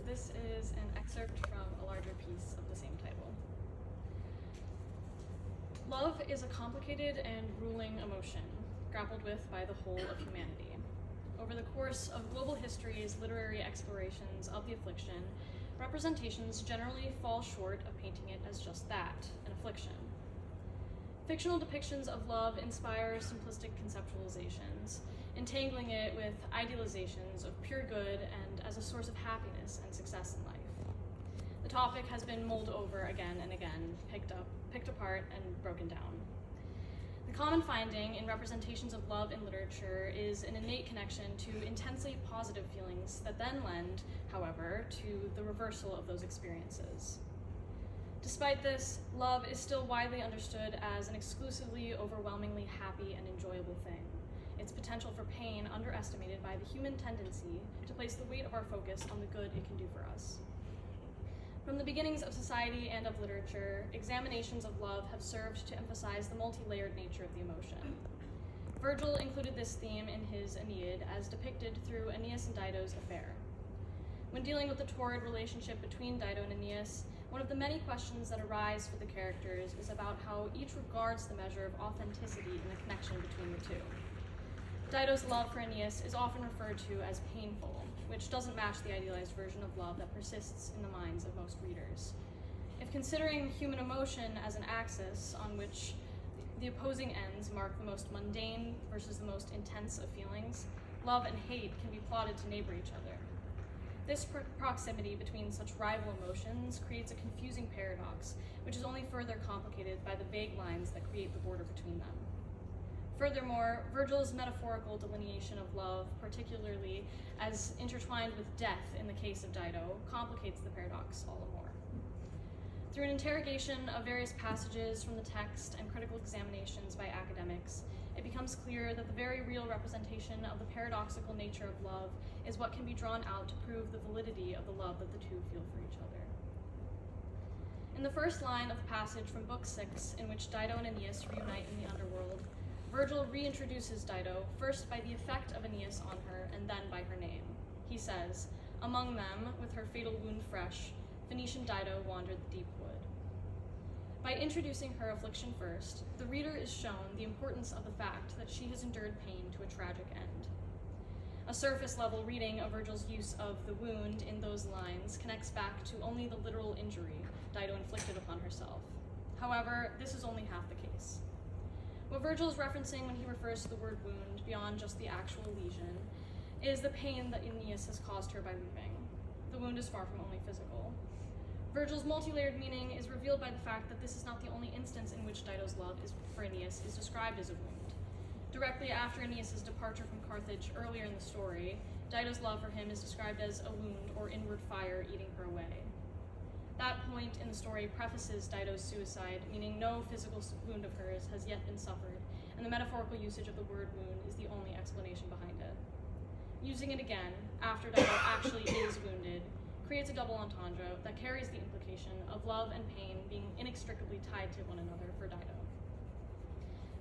This is an excerpt from a larger piece of the same title. Love is a complicated and ruling emotion, grappled with by the whole of humanity. Over the course of global history's literary explorations of the affliction, representations generally fall short of painting it as just that, an affliction. Fictional depictions of love inspire simplistic conceptualizations, entangling it with idealizations of pure good and as a source of happiness and success in life. The topic has been mulled over again and again, picked apart, and broken down. The common finding in representations of love in literature is an innate connection to intensely positive feelings that then lend, however, to the reversal of those experiences. Despite this, love is still widely understood as an exclusively overwhelmingly happy and enjoyable thing, its potential for pain underestimated by the human tendency to place the weight of our focus on the good it can do for us. From the beginnings of society and of literature, examinations of love have served to emphasize the multi-layered nature of the emotion. Virgil included this theme in his Aeneid as depicted through Aeneas and Dido's affair. When dealing with the torrid relationship between Dido and Aeneas, one of the many questions that arise for the characters is about how each regards the measure of authenticity in the connection between the two. Dido's love for Aeneas is often referred to as painful, which doesn't match the idealized version of love that persists in the minds of most readers. If considering human emotion as an axis on which the opposing ends mark the most mundane versus the most intense of feelings, love and hate can be plotted to neighbor each other. This proximity between such rival emotions creates a confusing paradox, which is only further complicated by the vague lines that create the border between them. Furthermore, Virgil's metaphorical delineation of love, particularly as intertwined with death in the case of Dido, complicates the paradox all the more. Through an interrogation of various passages from the text and critical examinations by academics, it becomes clear that the very real representation of the paradoxical nature of love is what can be drawn out to prove the validity of the love that the two feel for each other. In the first line of the passage from Book 6, in which Dido and Aeneas reunite in the underworld, Virgil reintroduces Dido first by the effect of Aeneas on her and then by her name. He says, "Among them, with her fatal wound fresh, Phoenician Dido wandered the deep wood." By introducing her affliction first, the reader is shown the importance of the fact that she has endured pain to a tragic end. A surface-level reading of Virgil's use of the wound in those lines connects back to only the literal injury Dido inflicted upon herself. However, this is only half the case. What Virgil is referencing when he refers to the word wound, beyond just the actual lesion, is the pain that Aeneas has caused her by leaving. The wound is far from only physical. Virgil's multi-layered meaning is revealed by the fact that this is not the only instance in which Dido's love for Aeneas is described as a wound. Directly after Aeneas' departure from Carthage earlier in the story, Dido's love for him is described as a wound or inward fire eating her away. That point in the story prefaces Dido's suicide, meaning no physical wound of hers has yet been suffered, and the metaphorical usage of the word wound is the only explanation behind it. Using it again, after Dido actually is wounded, creates a double entendre that carries the implication of love and pain being inextricably tied to one another for Dido.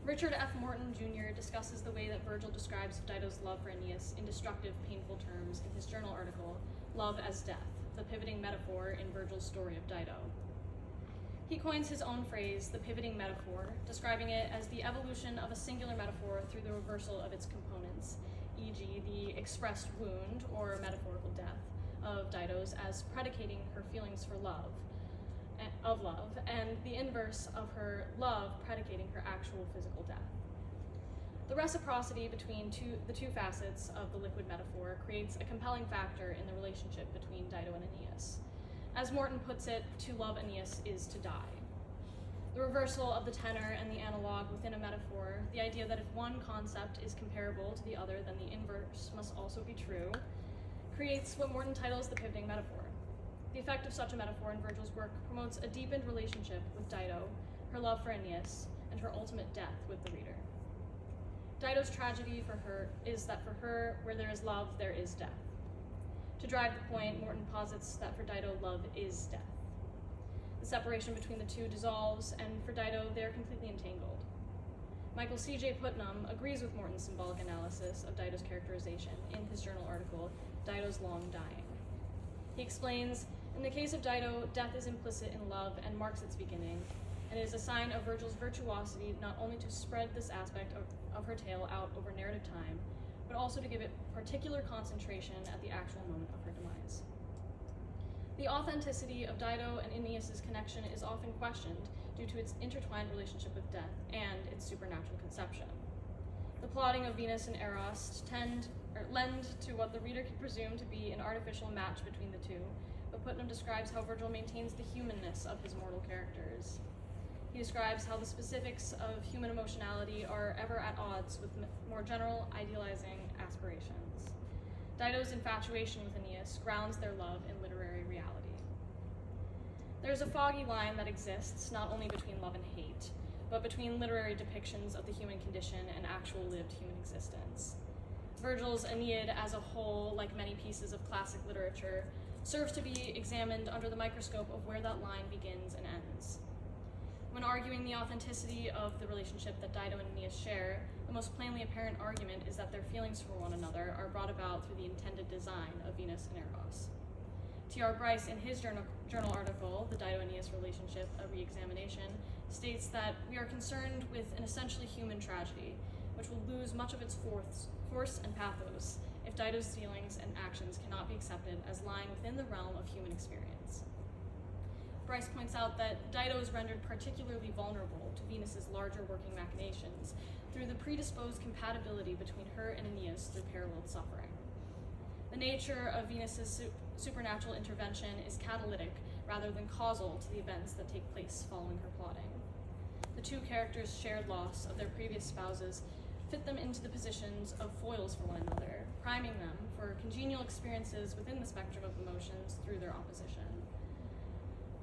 Richard F. Morton, Jr. discusses the way that Virgil describes Dido's love for Aeneas in destructive, painful terms in his journal article, Love as Death, the pivoting metaphor in Virgil's story of Dido. He coins his own phrase, the pivoting metaphor, describing it as the evolution of a singular metaphor through the reversal of its components, e.g. the expressed wound, or metaphorical death, of Dido's as predicating her feelings for love, and the inverse of her love predicating her actual physical death. The reciprocity between the two facets of the liquid metaphor creates a compelling factor in the relationship between Dido and Aeneas. As Morton puts it, to love Aeneas is to die. The reversal of the tenor and the analog within a metaphor, the idea that if one concept is comparable to the other, then the inverse must also be true, creates what Morton titles the pivoting metaphor. The effect of such a metaphor in Virgil's work promotes a deepened relationship with Dido, her love for Aeneas, and her ultimate death with the reader. Dido's tragedy for her is that for her, where there is love, there is death. To drive the point, Morton posits that for Dido, love is death. The separation between the two dissolves, and for Dido, they are completely entangled. Michael C.J. Putnam agrees with Morton's symbolic analysis of Dido's characterization in his journal article, Dido's Long Dying. He explains, in the case of Dido, death is implicit in love and marks its beginning, and it is a sign of Virgil's virtuosity not only to spread this aspect of her tale out over narrative time, but also to give it particular concentration at the actual moment of her demise. The authenticity of Dido and Aeneas' connection is often questioned due to its intertwined relationship with death and its supernatural conception. The plotting of Venus and Eros lend to what the reader could presume to be an artificial match between the two, but Putnam describes how Virgil maintains the humanness of his mortal characters. He describes how the specifics of human emotionality are ever at odds with more general, idealizing aspirations. Dido's infatuation with Aeneas grounds their love in literary reality. There is a foggy line that exists not only between love and hate, but between literary depictions of the human condition and actual lived human existence. Virgil's Aeneid as a whole, like many pieces of classic literature, serves to be examined under the microscope of where that line begins and ends. When arguing the authenticity of the relationship that Dido and Aeneas share, the most plainly apparent argument is that their feelings for one another are brought about through the intended design of Venus and Eros. T.R. Bryce, in his journal article, The Dido-Aeneas Relationship, A Re-Examination, states that we are concerned with an essentially human tragedy, which will lose much of its force and pathos if Dido's feelings and actions cannot be accepted as lying within the realm of human experience. Bryce points out that Dido is rendered particularly vulnerable to Venus's larger working machinations through the predisposed compatibility between her and Aeneas through paralleled suffering. The nature of Venus's supernatural intervention is catalytic rather than causal to the events that take place following her plotting. The two characters' shared loss of their previous spouses fit them into the positions of foils for one another, priming them for congenial experiences within the spectrum of emotions through their opposition.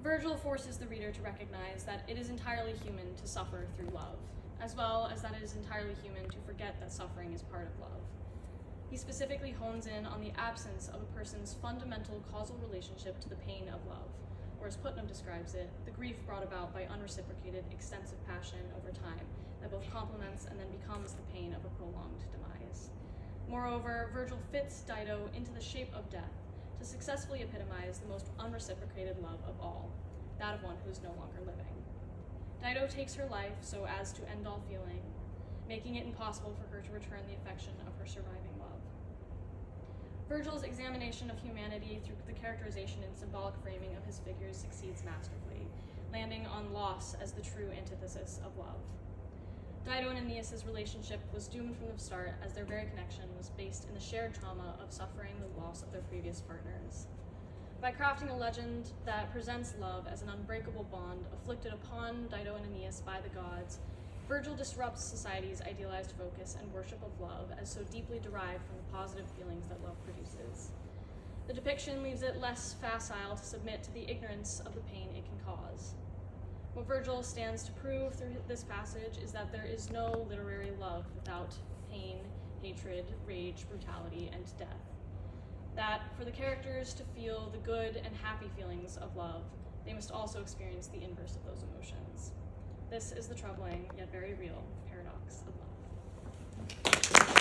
Virgil forces the reader to recognize that it is entirely human to suffer through love, as well as that it is entirely human to forget that suffering is part of love. He specifically hones in on the absence of a person's fundamental causal relationship to the pain of love, or as Putnam describes it, the grief brought about by unreciprocated, extensive passion over time that both complements and then becomes the pain of a prolonged demise. Moreover, Virgil fits Dido into the shape of death to successfully epitomize the most unreciprocated love of all, that of one who is no longer living. Dido takes her life so as to end all feeling, making it impossible for her to return the affection of her surviving love. Virgil's examination of humanity through the characterization and symbolic framing of his figures succeeds masterfully, landing on loss as the true antithesis of love. Dido and Aeneas' relationship was doomed from the start, as their very connection was based in the shared trauma of suffering the loss of their previous partners. By crafting a legend that presents love as an unbreakable bond afflicted upon Dido and Aeneas by the gods, Virgil disrupts society's idealized focus and worship of love as so deeply derived from the positive feelings that love produces. The depiction leaves it less facile to submit to the ignorance of the pain it can cause. What Virgil stands to prove through this passage is that there is no literary love without pain, hatred, rage, brutality, and death. That for the characters to feel the good and happy feelings of love, they must also experience the inverse of those emotions. This is the troubling, yet very real, paradox of love.